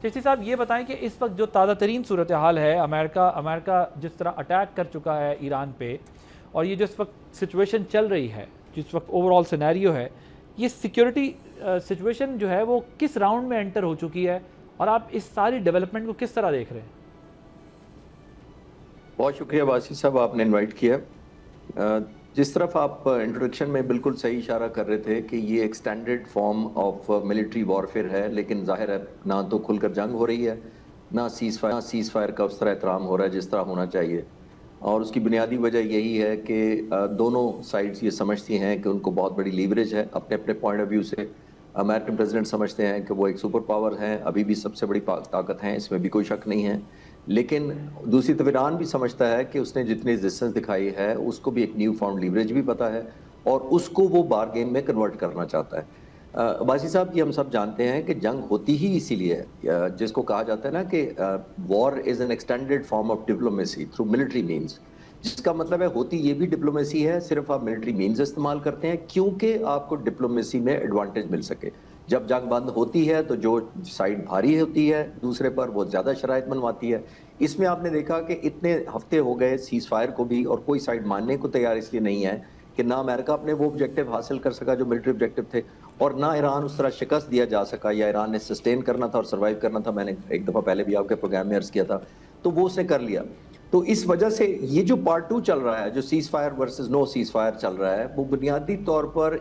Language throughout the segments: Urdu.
چشتی صاحب یہ بتائیں کہ اس وقت جو تازہ ترین صورتحال ہے، امریکہ جس طرح اٹیک کر چکا ہے ایران پہ، اور یہ جو اس وقت سچویشن چل رہی ہے، جس وقت اوورآل سینیریو ہے، یہ سیکیورٹی سچویشن جو ہے وہ کس راؤنڈ میں انٹر ہو چکی ہے، اور آپ اس ساری ڈیولپمنٹ کو کس طرح دیکھ رہے ہیں؟ بہت شکریہ باسی صاحب، آپ نے انوائٹ کیا۔ جس طرف آپ انٹروڈکشن میں بالکل صحیح اشارہ کر رہے تھے کہ یہ extended form of military warfare ہے، لیکن ظاہر ہے نہ تو کھل کر جنگ ہو رہی ہے، نہ سیز فائر کا اس طرح احترام ہو رہا ہے جس طرح ہونا چاہیے۔ اور اس کی بنیادی وجہ یہی ہے کہ دونوں سائڈز یہ سمجھتی ہیں کہ ان کو بہت بڑی لیوریج ہے اپنے اپنے پوائنٹ آف ویو سے۔ امریکن پریزیڈنٹ سمجھتے ہیں کہ وہ ایک سپر پاور ہیں، ابھی بھی سب سے بڑی طاقت ہیں، اس میں بھی کوئی شک نہیں ہے۔ لیکن دوسری طرف ایران بھی سمجھتا ہے کہ اس نے جتنی ریزسٹنس دکھائی ہے اس کو بھی ایک نیو فاؤنڈ لیوریج بھی پتا ہے، اور اس کو وہ بارگین میں کنورٹ کرنا چاہتا ہے۔ باسی صاحب، یہ ہم سب جانتے ہیں کہ جنگ ہوتی ہی اسی لیے ہے، جس کو کہا جاتا ہے نا کہ war is an extended form of diplomacy through military means, جس کا مطلب ہے ہوتی یہ بھی ڈپلومیسی ہے، صرف آپ ملٹری مینز استعمال کرتے ہیں کیونکہ آپ کو ڈپلومیسی میں ایڈوانٹیج مل سکے۔ جب جنگ بند ہوتی ہے تو جو سائڈ بھاری ہوتی ہے دوسرے پر وہ زیادہ شرائط منواتی ہے۔ اس میں آپ نے دیکھا کہ اتنے ہفتے ہو گئے سیز فائر کو بھی، اور کوئی سائڈ ماننے کو تیار اس لیے نہیں ہے کہ نہ امریکہ اپنے وہ آبجیکٹیو حاصل کر سکا جو ملٹری آبجیکٹیو تھے، اور نہ ایران اس طرح شکست دیا جا سکا، یا ایران نے سسٹین کرنا تھا اور سروائیو کرنا تھا۔ میں نے ایک دفعہ پہلے بھی آپ کے پروگرام میں عرض کیا تھا، تو وہ اس نے کر لیا۔ تو اس وجہ سے یہ جو پارٹ 2 چل رہا ہے، جو سیز فائر ورسز نو سیز فائر چل رہا ہے، وہ بنیادی طور پر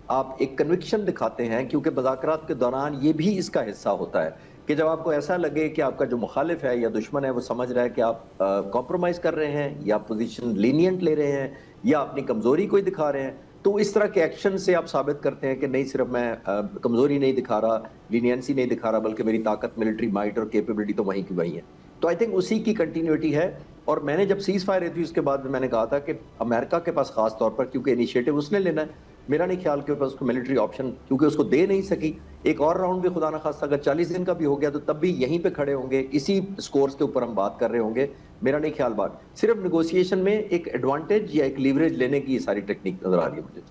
آپ ایک کنوکشن دکھاتے ہیں، کیونکہ مذاکرات کے دوران یہ بھی اس کا حصہ ہوتا ہے کہ جب آپ کو ایسا لگے کہ آپ کا جو مخالف ہے یا دشمن ہے وہ سمجھ رہا ہے کہ آپ کمپرومائز کر رہے ہیں یا پوزیشن لینینٹ لے رہے ہیں یا اپنی کمزوری کو ہی دکھا رہے ہیں، تو اس طرح کے ایکشن سے آپ ثابت کرتے ہیں کہ نہیں صرف میں کمزوری نہیں دکھا رہا، لینینسی نہیں دکھا رہا، بلکہ میری طاقت، ملٹری مائٹ اور کیپیبلٹی تو وہیں کی وہیں ہے۔ تو آئی تھنک اسی کی کنٹینیوٹی ہے۔ اور میں نے جب سیز فائر ہوئی تھی اس کے بعد میں نے کہا تھا کہ امریکہ کے پاس خاص طور پر، کیونکہ انیشیٹو اس نے لینا ہے، میرا نہیں خیال کہ اس کو ملٹری آپشن کیونکہ اس کو دے نہیں سکی، ایک اور راؤنڈ بھی خدا نخواستہ اگر 40 دن کا بھی ہو گیا تو تب بھی یہیں پہ کھڑے ہوں گے، اسی سکورز کے اوپر ہم بات کر رہے ہوں گے۔ میرا نہیں خیال بات صرف نیگوسیشن میں ایک ایڈوانٹیج یا ایک لیوریج لینے کی یہ ساری ٹیکنیک نظر آ رہی ہے مجھے۔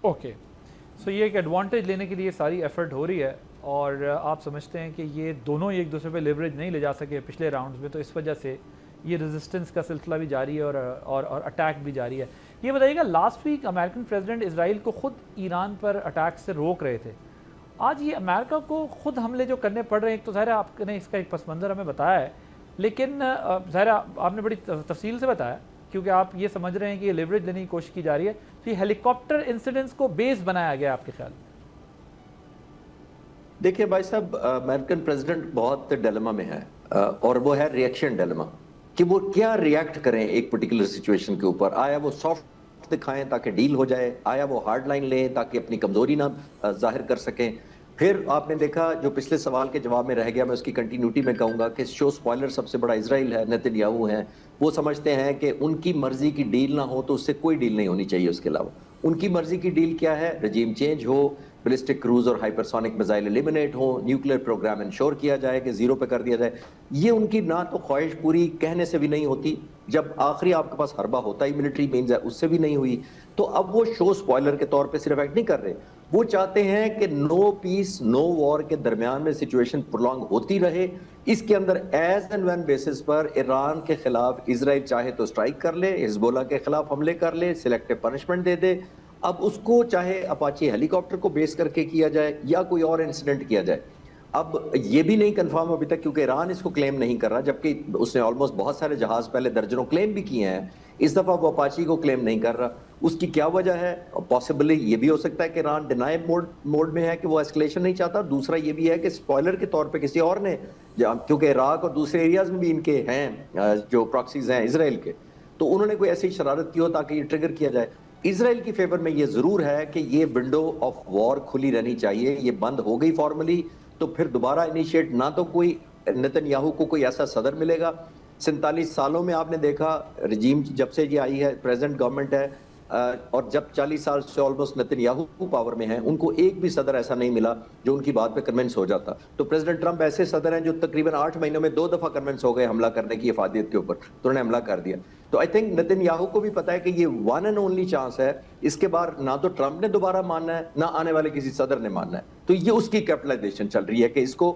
اوکے، سو یہ ایک ایڈوانٹیج لینے کے لیے ساری ایفرٹ ہو رہی ہے، اور آپ سمجھتے ہیں کہ یہ دونوں ایک دوسرے پہ لیوریج نہیں لے جا سکے پچھلے راؤنڈز میں، تو اس وجہ سے یہ ریزسٹنس کا سلسلہ بھی جاری ہے اور اٹیک بھی جاری ہے۔ یہ بتائیے گا، لاسٹ ویک امریکن پریزیڈنٹ اسرائیل کو خود ایران پر اٹیک سے روک رہے تھے، آج یہ امریکہ کو خود حملے جو کرنے پڑ رہے ہیں، ایک تو ظاہر ہے آپ نے اس کا ایک پس منظر ہمیں بتایا ہے، لیکن ظاہر آپ نے بڑی تفصیل سے بتایا کیونکہ آپ یہ سمجھ رہے ہیں کہ یہ لیوریج لینے کی کوشش کی جا رہی ہے، تو یہ ہیلی کاپٹر انسیڈنٹس کو بیس بنایا گیا آپ کے خیال؟ دیکھیں بھائی صاحب، امریکن پریزیڈنٹ بہت ڈیلیما میں ہے، اور وہ ہے ریئیکشن ڈیلیما، کہ وہ کیا ریئیکٹ کریں ایک پرٹیکولر سچویشن کے اوپر۔ آیا وہ سافٹ دکھائیں تاکہ ڈیل ہو جائے، آیا وہ ہارڈ لائن لیں تاکہ اپنی کمزوری نہ ظاہر کر سکیں۔ پھر آپ نے دیکھا جو پچھلے سوال کے جواب میں رہ گیا، میں اس کی کنٹینیوٹی میں کہوں گا کہ شو سپوائلر سب سے بڑا اسرائیل ہے، نیتن یاہو ہیں۔ وہ سمجھتے ہیں کہ ان کی مرضی کی ڈیل نہ ہو تو اس سے کوئی ڈیل نہیں ہونی چاہیے، اس کے علاوہ ان کی مرضی کی ڈیل کیا ہے؟ رجیم چینج ہو، بلسٹک کروز اور ہائپرسونک میزائل ایلیمنیٹ ہو، نیوکلیر پروگرام انشور کیا جائے کہ زیرو پہ کر دیا جائے۔ یہ ان کی نہ تو خواہش پوری کہنے سے بھی نہیں ہوتی، جب آخری آپ کے پاس حربہ ہوتا ہی ملٹری مینز ہے، اس سے بھی نہیں ہوئی۔ تو اب وہ شو سپوائلر کے طور پہ صرف ایکٹ نہیں کر رہے، وہ چاہتے ہیں کہ نو پیس نو وار کے درمیان میں سچویشن پرولونگ ہوتی رہے۔ اس کے اندر ایز اینڈ وین بیسس پر ایران کے خلاف اسرائیل چاہے تو اسٹرائک کر لے، حزب اللہ کے خلاف حملے کر لے، سلیکٹیو پنشمنٹ دے دے۔ اب اس کو چاہے اپاچی ہیلی کاپٹر کو بیس کر کے کیا جائے یا کوئی اور انسیڈنٹ کیا جائے، اب یہ بھی نہیں کنفرم ابھی تک، کیونکہ ایران اس کو کلیم نہیں کر رہا، جبکہ اس نے آلموسٹ بہت سارے جہاز پہلے درجنوں کلیم بھی کیے ہیں، اس دفعہ وہ اپاچی کو کلیم نہیں کر رہا۔ اس کی کیا وجہ ہے؟ پاسبلی یہ بھی ہو سکتا ہے کہ ایران ڈینائی موڈ میں ہے کہ وہ ایسکلیشن نہیں چاہتا۔ دوسرا یہ بھی ہے کہ سپوائلر کے طور پہ کسی اور نے، کیونکہ عراق اور دوسرے ایریاز میں بھی ان کے ہیں جو پراکسیز ہیں اسرائیل کے، تو انہوں نے کوئی ایسی شرارت کی ہو تاکہ یہ ٹریگر کیا جائے۔ اسرائیل کی فیور میں یہ ضرور ہے کہ یہ ونڈو آف وار کھلی رہنی چاہیے، یہ بند ہو گئی فارملی تو پھر دوبارہ انیشیٹ نہ تو کوئی نیتن یاہو کو کوئی ایسا صدر ملے گا۔ 47 سالوں میں آپ نے دیکھا رجیم جب سے یہ آئی ہے، پریزنٹ گورنمنٹ ہے، اور جب 40 سال سے آلموسٹ نیتن یاہو پاور میں ہیں، ان کو ایک بھی صدر ایسا نہیں ملا جو ان کی بات پہ کنونس ہو جاتا۔ تو پریزیڈنٹ ٹرمپ ایسے صدر ہیں جو تقریباً 8 مہینوں میں 2 دفعہ کنونس ہو گئے حملہ کرنے کی افادیت کے اوپر، تو انہوں نے حملہ کر دیا۔ تو آئی تھنک نیتن یاہو کو بھی پتا ہے کہ یہ ون اینڈ اونلی چانس ہے، اس کے بعد نہ تو ٹرمپ نے دوبارہ ماننا ہے نہ آنے والے کسی صدر نے ماننا ہے۔ تو یہ اس کی کیپٹلائزیشن چل رہی ہے کہ اس کو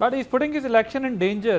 But he's putting his election in danger,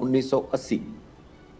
1980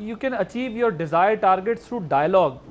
You can achieve your desired targets through dialogue